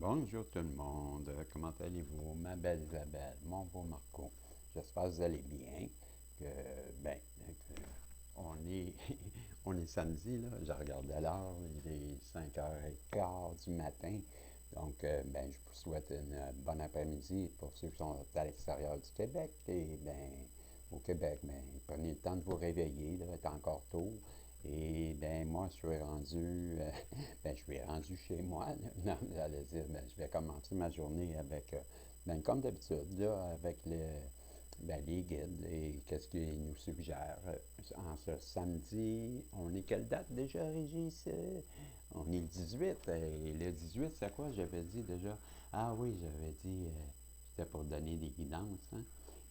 Bonjour tout le monde, comment allez-vous? Ma belle Isabelle, mon beau Marco, j'espère que vous allez bien, que, ben, que on est, on est samedi, là, je regarde l'heure, il est 5h15 du matin, donc, ben, je vous souhaite une bonne après-midi pour ceux qui sont à l'extérieur du Québec, et ben, au Québec, ben, prenez le temps de vous réveiller, là, il est encore tôt, et ben moi, je suis rendu chez moi. Non, j'allais dire, ben, je vais commencer ma journée avec, ben, comme d'habitude, là, avec ben, les guides et qu'est-ce qu'ils nous suggèrent. En ce samedi, on est quelle date déjà, Régis? On est le 18. Et le 18, c'est quoi j'avais dit déjà? Ah oui, j'avais dit, c'était pour donner des guidances. Hein?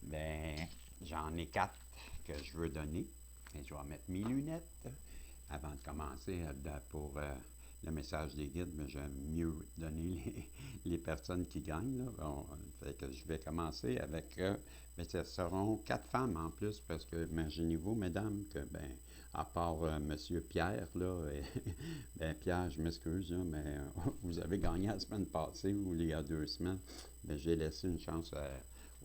Ben, j'en ai 4 que je veux donner. Et je vais mettre mes lunettes avant de commencer pour le message des guides, mais j'aime mieux donner les personnes qui gagnent. Là. Bon, fait que je vais commencer avec, mais ce seront 4 femmes en plus, parce que imaginez-vous, mesdames, que ben, à part Monsieur Pierre, là, ben Pierre, je m'excuse, là, mais vous avez gagné la semaine passée ou il y a 2 semaines, ben, j'ai laissé une chance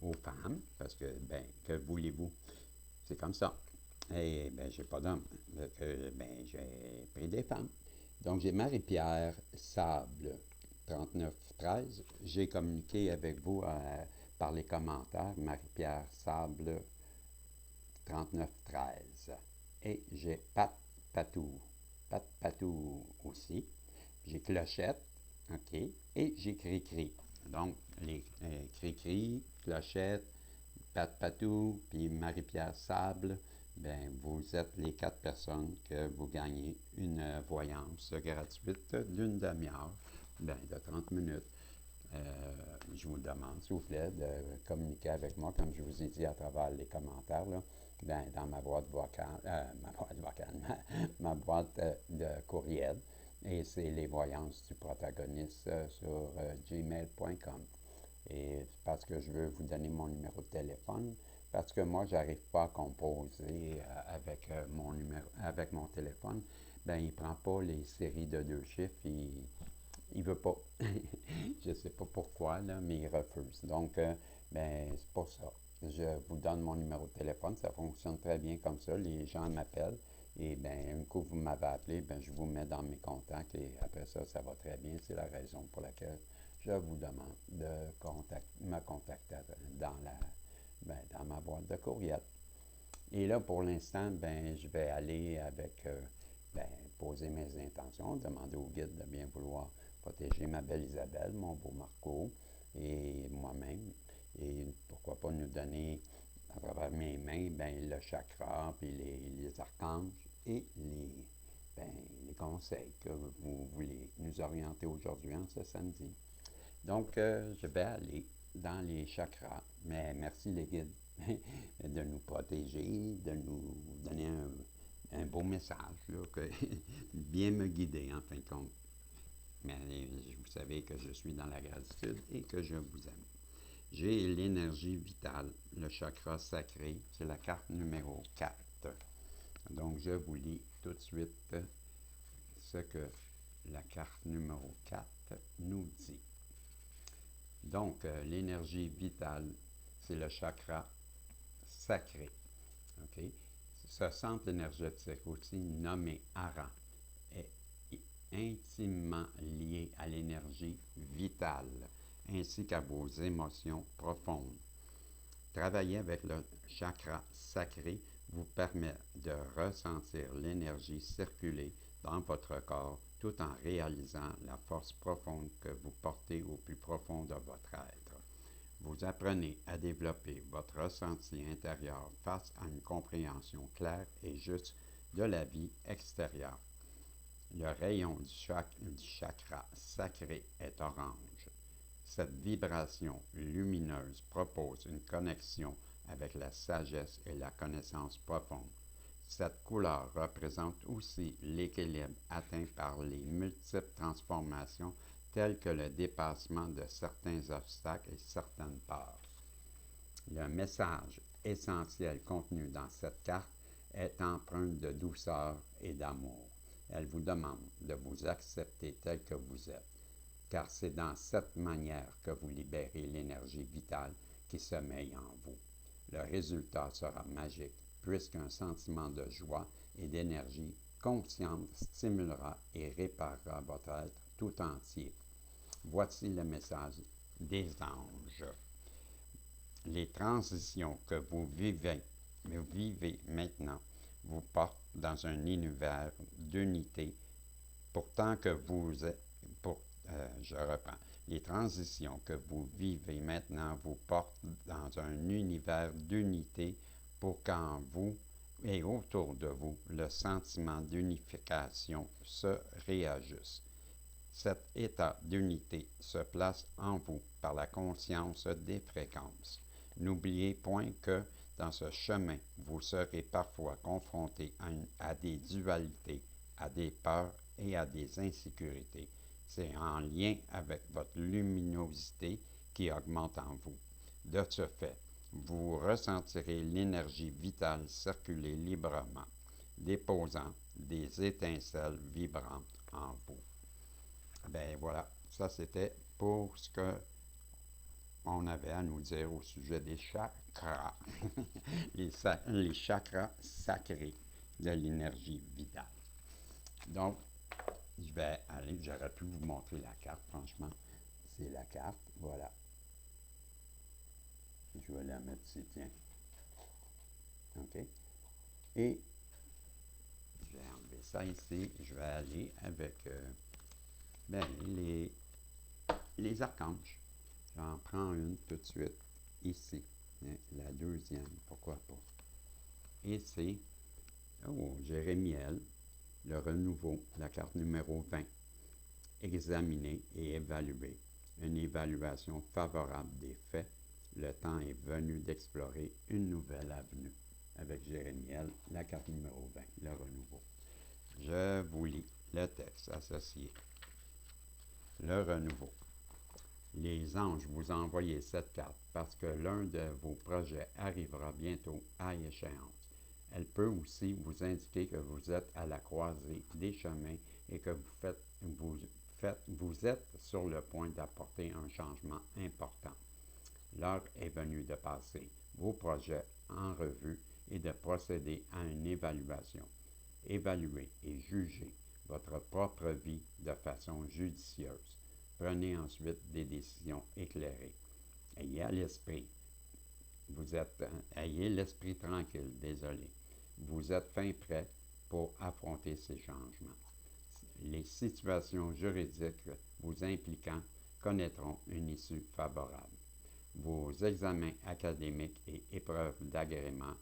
aux femmes, parce que, ben, que voulez-vous? C'est comme ça. Et ben, j'ai pas d'homme. Ben, j'ai pris des femmes. Donc, j'ai Marie-Pierre Sable, 3913. J'ai communiqué avec vous par les commentaires, Marie-Pierre Sable, 3913. Et j'ai Pat Patou. Pat Patou aussi. J'ai Clochette, OK. Et j'ai Cri-Cri. Donc, les Cri-Cri, Clochette, Pat Patou, puis Marie-Pierre Sable, ben, vous êtes les 4 personnes que vous gagnez une voyance gratuite d'une demi-heure, ben, de 30 minutes. Je vous demande, s'il vous plaît, de communiquer avec moi, comme je vous ai dit à travers les commentaires, là, dans ma boîte vocale, ma boîte de courriel. Et c'est les voyances du protagoniste sur gmail.com. Et parce que je veux vous donner mon numéro de téléphone, parce que moi, j'arrive pas à composer avec mon téléphone, ben il prend pas les séries de 2 chiffres, il veut pas. Je sais pas pourquoi, là, mais il refuse. Donc, ben, c'est pour ça. Je vous donne mon numéro de téléphone, ça fonctionne très bien comme ça. Les gens m'appellent et ben, un coup vous m'avez appelé, ben, je vous mets dans mes contacts et après ça, ça va très bien. C'est la raison pour laquelle je vous demande de me contacter dans ma boîte de courriel. Et là, pour l'instant, ben, je vais aller avec, ben, poser mes intentions, demander au guide de bien vouloir protéger ma belle Isabelle, mon beau Marco et moi-même. Et pourquoi pas nous donner, à travers mes mains, ben, le chakra, puis les archanges et ben, les conseils que vous voulez nous orienter aujourd'hui en ce samedi. Donc, je vais aller dans les chakras. Mais merci les guides de nous protéger, de nous donner un beau message, là, bien me guider en fin de compte. Mais vous savez que je suis dans la gratitude et que je vous aime. J'ai l'énergie vitale, le chakra sacré, c'est la carte numéro 4. Donc, je vous lis tout de suite ce que la carte numéro 4 nous dit. Donc, l'énergie vitale, c'est le chakra sacré. OK? Ce centre énergétique, aussi nommé Ara, est intimement lié à l'énergie vitale, ainsi qu'à vos émotions profondes. Travailler avec le chakra sacré vous permet de ressentir l'énergie circuler dans votre corps tout en réalisant la force profonde que vous portez au plus profond de votre être. Vous apprenez à développer votre ressenti intérieur face à une compréhension claire et juste de la vie extérieure. Le rayon du chakra sacré est orange. Cette vibration lumineuse propose une connexion avec la sagesse et la connaissance profonde. Cette couleur représente aussi l'équilibre atteint par les multiples transformations telles que le dépassement de certains obstacles et certaines peurs. Le message essentiel contenu dans cette carte est empreinte de douceur et d'amour. Elle vous demande de vous accepter tel que vous êtes, car c'est dans cette manière que vous libérez l'énergie vitale qui sommeille en vous. Le résultat sera magique, puisqu'un sentiment de joie et d'énergie consciente stimulera et réparera votre être tout entier. Voici le message des anges. Les transitions que vous vivez maintenant vous portent dans un univers d'unité. Pourtant que vous êtes, je reprends. Les transitions que vous vivez maintenant vous portent dans un univers d'unité pour qu'en vous et autour de vous, le sentiment d'unification se réajuste. Cet état d'unité se place en vous par la conscience des fréquences. N'oubliez point que dans ce chemin, vous serez parfois confronté à des dualités, à des peurs et à des insécurités. C'est en lien avec votre luminosité qui augmente en vous. De ce fait, vous ressentirez l'énergie vitale circuler librement, déposant des étincelles vibrantes en vous. Ben voilà, ça c'était pour ce qu'on avait à nous dire au sujet des chakras, les chakras sacrés de l'énergie vitale. Donc, je vais aller, j'aurais pu vous montrer la carte, franchement, c'est la carte, voilà. Je vais la mettre ici, tiens. OK. Et je vais enlever ça ici, je vais aller avec les archanges. J'en prends une tout de suite ici. La deuxième, pourquoi pas. Et c'est Jérémiel, le renouveau, la carte numéro 20. Examiner et évaluer. Une évaluation favorable des faits. Le temps est venu d'explorer une nouvelle avenue. Avec Jérémiel, la carte numéro 20, le renouveau. Je vous lis le texte associé. Le renouveau. Les anges vous envoient cette carte parce que l'un de vos projets arrivera bientôt à échéance. Elle peut aussi vous indiquer que vous êtes à la croisée des chemins et que vous êtes sur le point d'apporter un changement important. L'heure est venue de passer vos projets en revue et de procéder à une évaluation. Évaluez et jugez votre propre vie de façon judicieuse. Prenez ensuite des décisions éclairées. Ayez l'esprit tranquille, désolé. Vous êtes fin prêt pour affronter ces changements. Les situations juridiques vous impliquant connaîtront une issue favorable. Vos examens académiques et épreuves d'agrément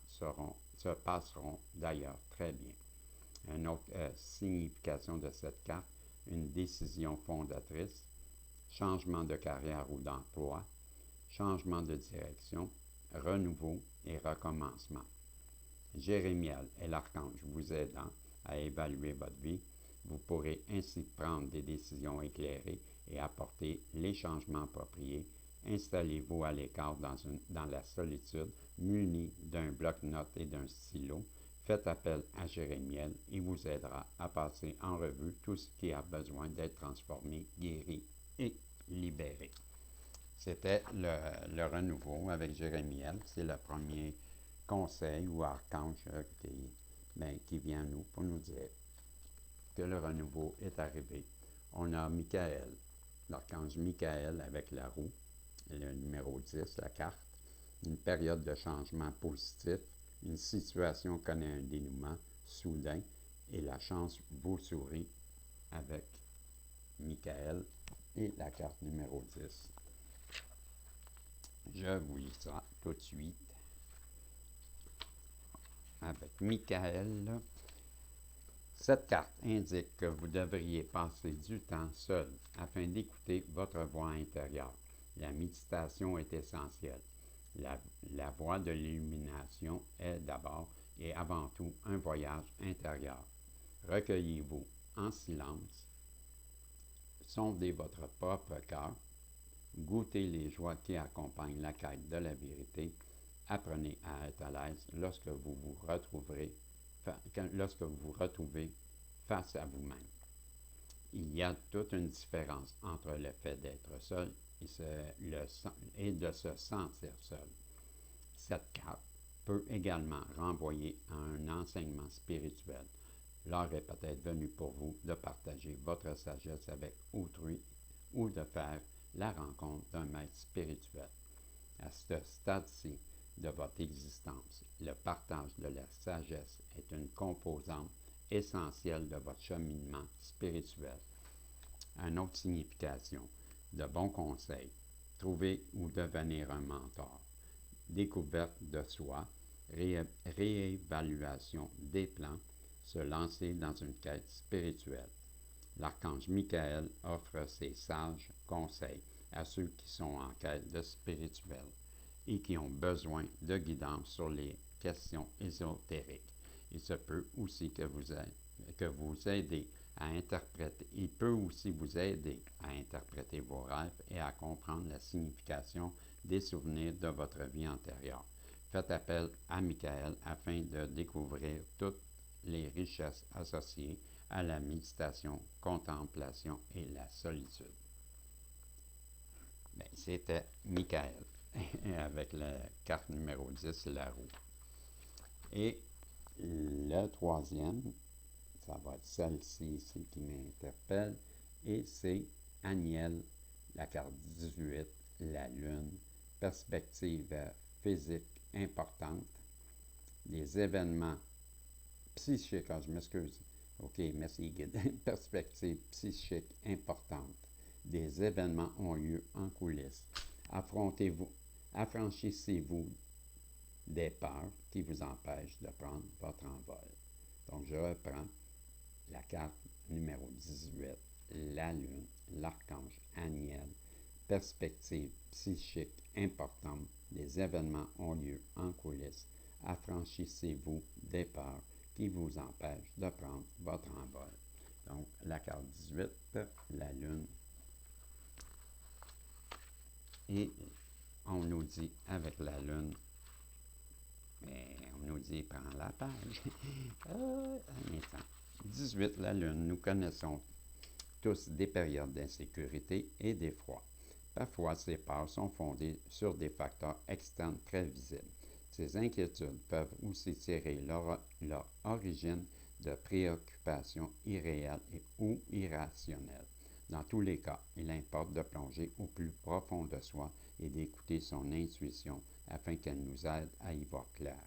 se passeront d'ailleurs très bien. Une autre signification de cette carte, une décision fondatrice, changement de carrière ou d'emploi, changement de direction, renouveau et recommencement. Jérémiel est l'archange vous aidant à évaluer votre vie. Vous pourrez ainsi prendre des décisions éclairées et apporter les changements appropriés. Installez-vous à l'écart dans la solitude, muni d'un bloc-notes et d'un stylo. Faites appel à Jérémiel. Il vous aidera à passer en revue tout ce qui a besoin d'être transformé, guéri et libéré. C'était le renouveau avec Jérémiel. C'est le premier conseil ou archange qui vient à nous pour nous dire que le renouveau est arrivé. On a Michael, l'archange Michael avec la roue, le numéro 10, la carte, une période de changement positif, une situation connaît un dénouement soudain et la chance vous sourit avec Michael et la carte numéro 10. Je vous lis ça tout de suite. Avec Michael, cette carte indique que vous devriez passer du temps seul afin d'écouter votre voix intérieure. La méditation est essentielle. La voie de l'illumination est d'abord et avant tout un voyage intérieur. Recueillez-vous en silence, sondez votre propre cœur, goûtez les joies qui accompagnent la quête de la vérité, apprenez à être à l'aise lorsque vous vous retrouvez face à vous-même. il y a toute une différence entre le fait d'être seul et de se sentir seul. Cette carte peut également renvoyer à un enseignement spirituel. L'heure est peut-être venue pour vous de partager votre sagesse avec autrui ou de faire la rencontre d'un maître spirituel. À ce stade-ci de votre existence, le partage de la sagesse est une composante essentielle de votre cheminement spirituel. Une autre signification, de bons conseils, trouver ou devenir un mentor, découverte de soi, réévaluation des plans, se lancer dans une quête spirituelle. L'archange Michael offre ses sages conseils à ceux qui sont en quête de spirituel et qui ont besoin de guidance sur les questions ésotériques. Il se peut aussi que vous aidez à interpréter. Il peut aussi vous aider à interpréter vos rêves et à comprendre la signification des souvenirs de votre vie antérieure. Faites appel à Michael afin de découvrir toutes les richesses associées à la méditation, contemplation et la solitude. Bien, c'était Michael avec la carte numéro 10, la roue. Et le troisième, ça va être celle-ci ici qui m'interpelle, et c'est Aniel, la carte 18, la lune, perspective physique importante, des événements psychiques, je m'excuse, ok, merci guide, perspective psychique importante, des événements ont lieu en coulisses, affranchissez-vous des peurs qui vous empêchent de prendre votre envol. Donc je reprends la carte numéro 18, la lune, l'archange Aniel, perspective psychique importante, des événements ont lieu en coulisses, affranchissez-vous des peurs qui vous empêchent de prendre votre envol. Donc la carte 18, la lune, et on nous dit avec la lune, mais on nous dit prends la page. Un instant. 18, la lune, nous connaissons tous des périodes d'insécurité et d'effroi. Parfois, ces peurs sont fondées sur des facteurs externes très visibles. Ces inquiétudes peuvent aussi tirer leur origine de préoccupations irréelles ou irrationnelles. Dans tous les cas, il importe de plonger au plus profond de soi et d'écouter son intuition afin qu'elle nous aide à y voir clair.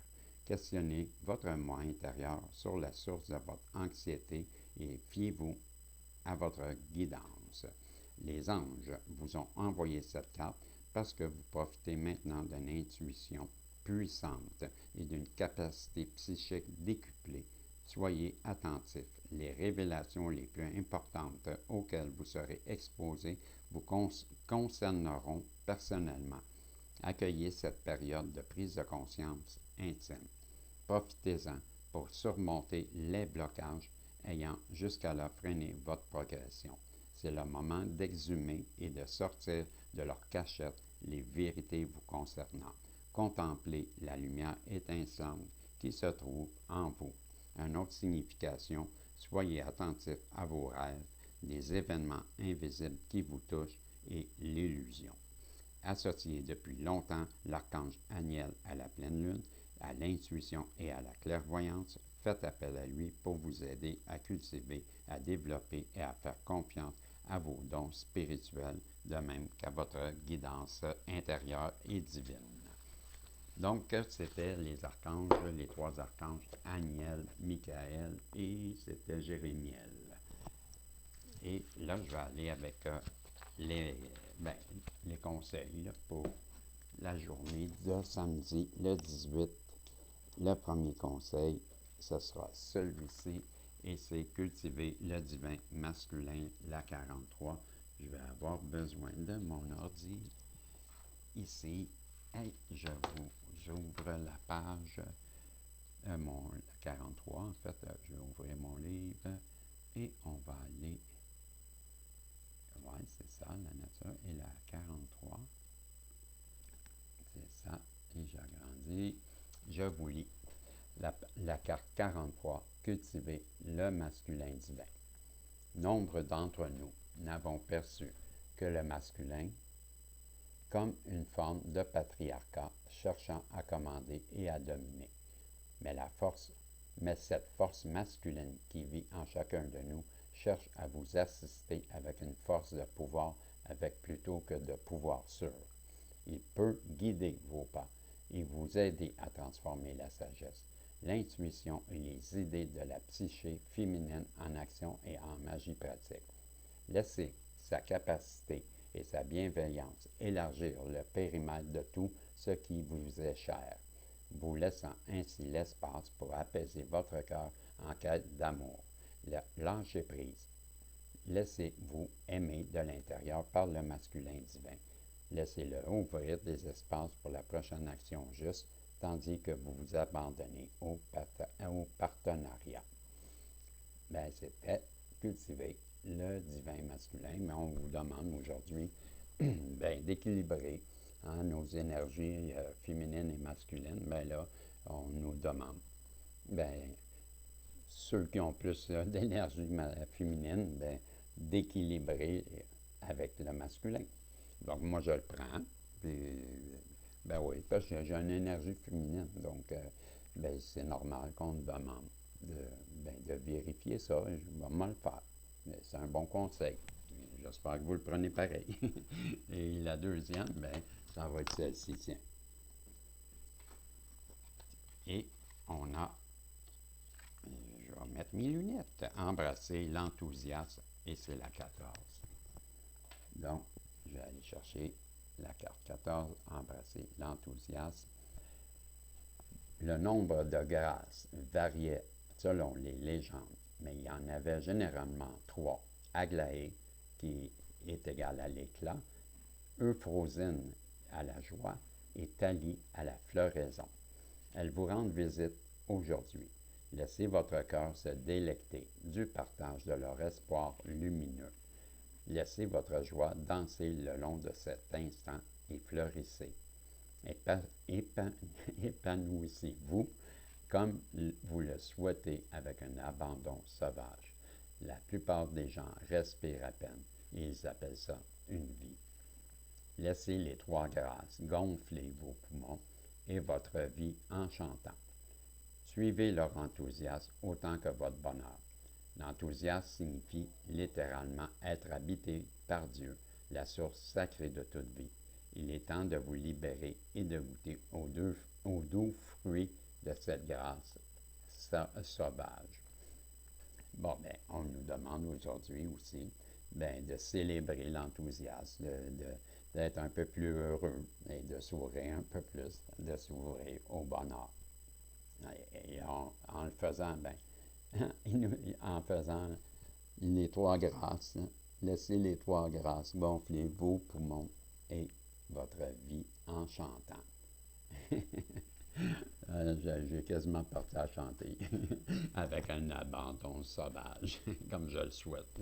Questionnez votre moi intérieur sur la source de votre anxiété et fiez-vous à votre guidance. Les anges vous ont envoyé cette carte parce que vous profitez maintenant d'une intuition puissante et d'une capacité psychique décuplée. Soyez attentifs. Les révélations les plus importantes auxquelles vous serez exposés vous concerneront personnellement. Accueillez cette période de prise de conscience intime. Profitez-en pour surmonter les blocages ayant jusqu'alors freiné votre progression. C'est le moment d'exhumer et de sortir de leur cachette les vérités vous concernant. Contemplez la lumière étincelante qui se trouve en vous. Une autre signification, soyez attentifs à vos rêves, des événements invisibles qui vous touchent et l'illusion. Associé depuis longtemps l'archange Aniel à la pleine lune, à l'intuition et à la clairvoyance, faites appel à lui pour vous aider à cultiver, à développer et à faire confiance à vos dons spirituels, de même qu'à votre guidance intérieure et divine. Donc, c'était les archanges, les trois archanges, Aniel, Michael et c'était Jérémiel. Et là, je vais aller avec les conseils pour la journée de samedi, le 18. Le premier conseil, ce sera celui-ci, et c'est cultiver le divin masculin, la 43. Je vais avoir besoin de mon ordi ici. Et j'ouvre la page, la 43, en fait, je vais ouvrir mon livre et on va aller, ouais, c'est ça, la nature, et la 43, c'est ça, et j'agrandis, je vous lis la carte 43, cultiver le masculin divin. nombre d'entre nous n'avons perçu que le masculin comme une forme de patriarcat cherchant à commander et à dominer. Mais cette force masculine qui vit en chacun de nous cherche à vous assister avec une force de pouvoir avec plutôt que de pouvoir sur. Il peut guider vos pas et vous aider à transformer la sagesse, l'intuition et les idées de la psyché féminine en action et en magie pratique. Laissez sa capacité et sa bienveillance élargir le périmètre de tout ce qui vous est cher, vous laissant ainsi l'espace pour apaiser votre cœur en quête d'amour. Lâchez prise. Laissez-vous aimer de l'intérieur par le masculin divin. Laissez-le ouvrir des espaces pour la prochaine action juste, tandis que vous vous abandonnez au partenariat. Ben, c'était cultiver le divin masculin, mais on vous demande aujourd'hui d'équilibrer nos énergies féminines et masculines. Ben là, on nous demande, ceux qui ont plus d'énergie féminine, d'équilibrer avec le masculin. Donc, moi, je le prends. Puis, oui, parce que j'ai une énergie féminine. Donc, c'est normal qu'on me demande de vérifier ça. Je vais me le faire. Mais c'est un bon conseil. J'espère que vous le prenez pareil. Et la deuxième, ça va être celle-ci, tiens. Et on a, je vais mettre mes lunettes, embrasser l'enthousiasme, et c'est la 14. Donc, je vais aller chercher la carte 14, embrasser l'enthousiasme. Le nombre de grâces variait selon les légendes, mais il y en avait généralement 3. Aglaé, qui est égal à l'éclat, Euphrosine à la joie et Thalie à la floraison. Elles vous rendent visite aujourd'hui. Laissez votre cœur se délecter du partage de leur espoir lumineux. Laissez votre joie danser le long de cet instant et fleurissez. Épanouissez-vous comme vous le souhaitez avec un abandon sauvage. La plupart des gens respirent à peine et ils appellent ça une vie. Laissez les 3 grâces gonfler vos poumons et votre vie en chantant. Suivez leur enthousiasme autant que votre bonheur. L'enthousiasme signifie littéralement être habité par Dieu, la source sacrée de toute vie. Il est temps de vous libérer et de goûter aux doux fruits de cette grâce sauvage. Bon, on nous demande aujourd'hui aussi de célébrer l'enthousiasme, d'être un peu plus heureux et de s'ouvrir un peu plus, de s'ouvrir au bonheur. Et en le faisant, en faisant les 3 grâces, laissez les 3 grâces gonfler vos poumons et votre vie en chantant. J'ai quasiment parti à chanter avec un abandon sauvage, comme je le souhaite.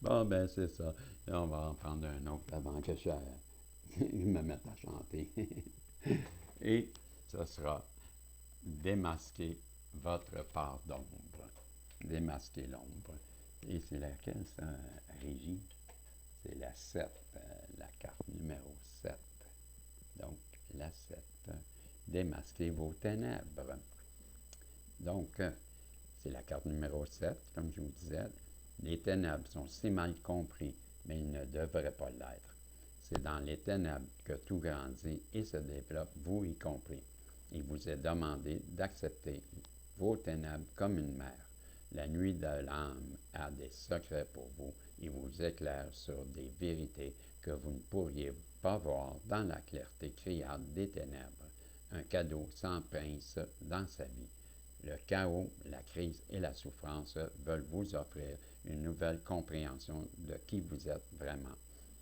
Bon, c'est ça. Là, on va en prendre un autre avant que je me mette à chanter. Et ce sera démasquer votre part d'ombre. Démasquer l'ombre. Et c'est laquelle, ça, Régie? C'est la 7, la carte numéro 7. Donc, la 7. Démasquer vos ténèbres. Donc, c'est la carte numéro 7, comme je vous disais. Les ténèbres sont si mal compris, mais ils ne devraient pas l'être. C'est dans les ténèbres que tout grandit et se développe, vous y compris. Il vous est demandé d'accepter vos ténèbres comme une mère. La nuit de l'âme a des secrets pour vous et vous éclaire sur des vérités que vous ne pourriez pas voir dans la clarté criarde des ténèbres. Un cadeau sans pince dans sa vie. Le chaos, la crise et la souffrance veulent vous offrir une nouvelle compréhension de qui vous êtes vraiment,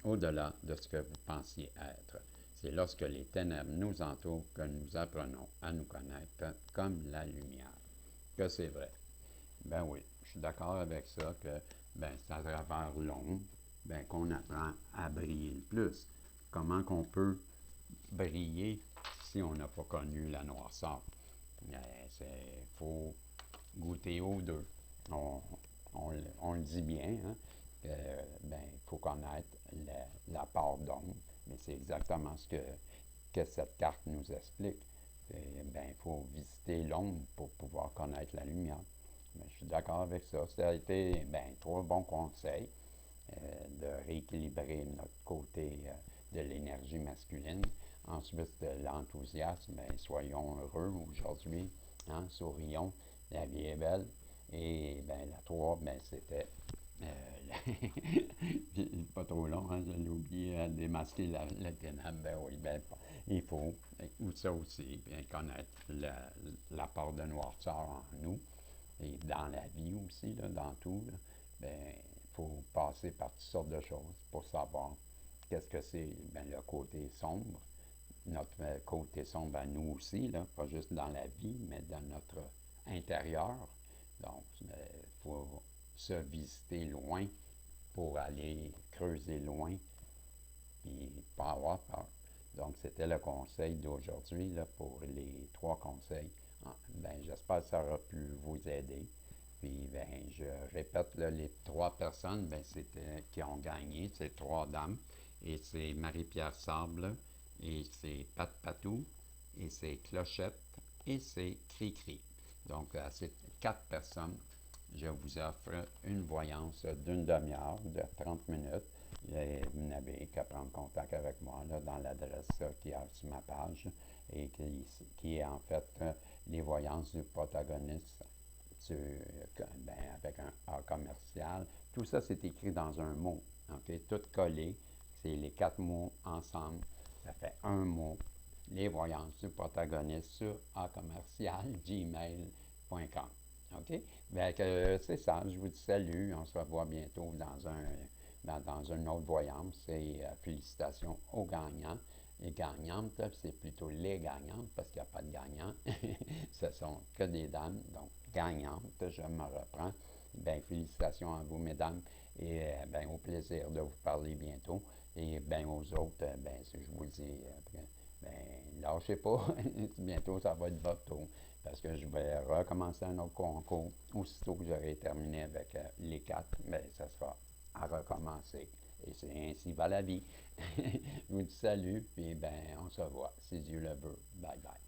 au-delà de ce que vous pensiez être. C'est lorsque les ténèbres nous entourent que nous apprenons à nous connaître comme la lumière. Que c'est vrai. Oui, je suis d'accord avec ça que c'est à travers l'ombre qu'on apprend à briller le plus. Comment qu'on peut briller si on n'a pas connu la noirceur? Il faut goûter aux deux. on le dit bien, hein, ben, il faut connaître la part d'ombre, mais c'est exactement ce que cette carte nous explique. Ben, il faut visiter l'ombre pour pouvoir connaître la lumière. Ben, je suis d'accord avec ça. Ça a été ben, 3 bons conseils de rééquilibrer notre côté de l'énergie masculine. Ensuite, de l'enthousiasme, ben, soyons heureux aujourd'hui, hein, sourions, la vie est belle. Et ben, la 3, ben, c'était pas trop long, hein, je l'ai oublié, démasquer la ténèbre. Ben oui, ben, il faut, ou ça aussi, bien connaître la part de noirceur en nous et dans la vie aussi, là, dans tout. Là, ben, il faut passer par toutes sortes de choses pour savoir qu'est-ce que c'est ben, le côté sombre, notre côté sombre à nous aussi, là, pas juste dans la vie, mais dans notre intérieur. Donc, il faut se visiter loin pour aller creuser loin et pas avoir peur. Donc, c'était le conseil d'aujourd'hui là, pour les 3 conseils. Ben, j'espère que ça aura pu vous aider. Puis, ben, je répète, là, les 3 personnes ben, qui ont gagné, c'est 3 dames. Et c'est Marie-Pierre Sable, et c'est Pat Patou, et c'est Clochette, et c'est Cri-Cri. Donc, à ces 4 personnes, je vous offre une voyance d'une demi-heure, de 30 minutes. Et vous n'avez qu'à prendre contact avec moi là, dans l'adresse qui est sur ma page et qui est en fait les voyances du protagoniste ben, avec un A commercial. Tout ça, c'est écrit dans un mot. Okay? Tout collé. C'est les 4 mots ensemble. Ça fait un mot. Les voyances du protagoniste sur A commercial gmail.com. OK? Bien, c'est ça. Je vous dis salut. On se revoit bientôt dans une autre voyance. Et félicitations aux gagnants. Les gagnantes, c'est plutôt les gagnantes parce qu'il n'y a pas de gagnants. Ce sont que des dames. Donc, gagnantes, je me reprends. Bien, félicitations à vous, mesdames. Et bien, au plaisir de vous parler bientôt. Et bien, aux autres, bien, si je vous le dis, ben, lâchez pas. Bientôt, ça va être votre tour. Parce que je vais recommencer un autre concours. Aussitôt que j'aurai terminé avec les 4, bien, ça sera à recommencer. Et c'est ainsi va la vie. Je vous dis salut, puis ben, on se voit, si Dieu le veut. Bye bye.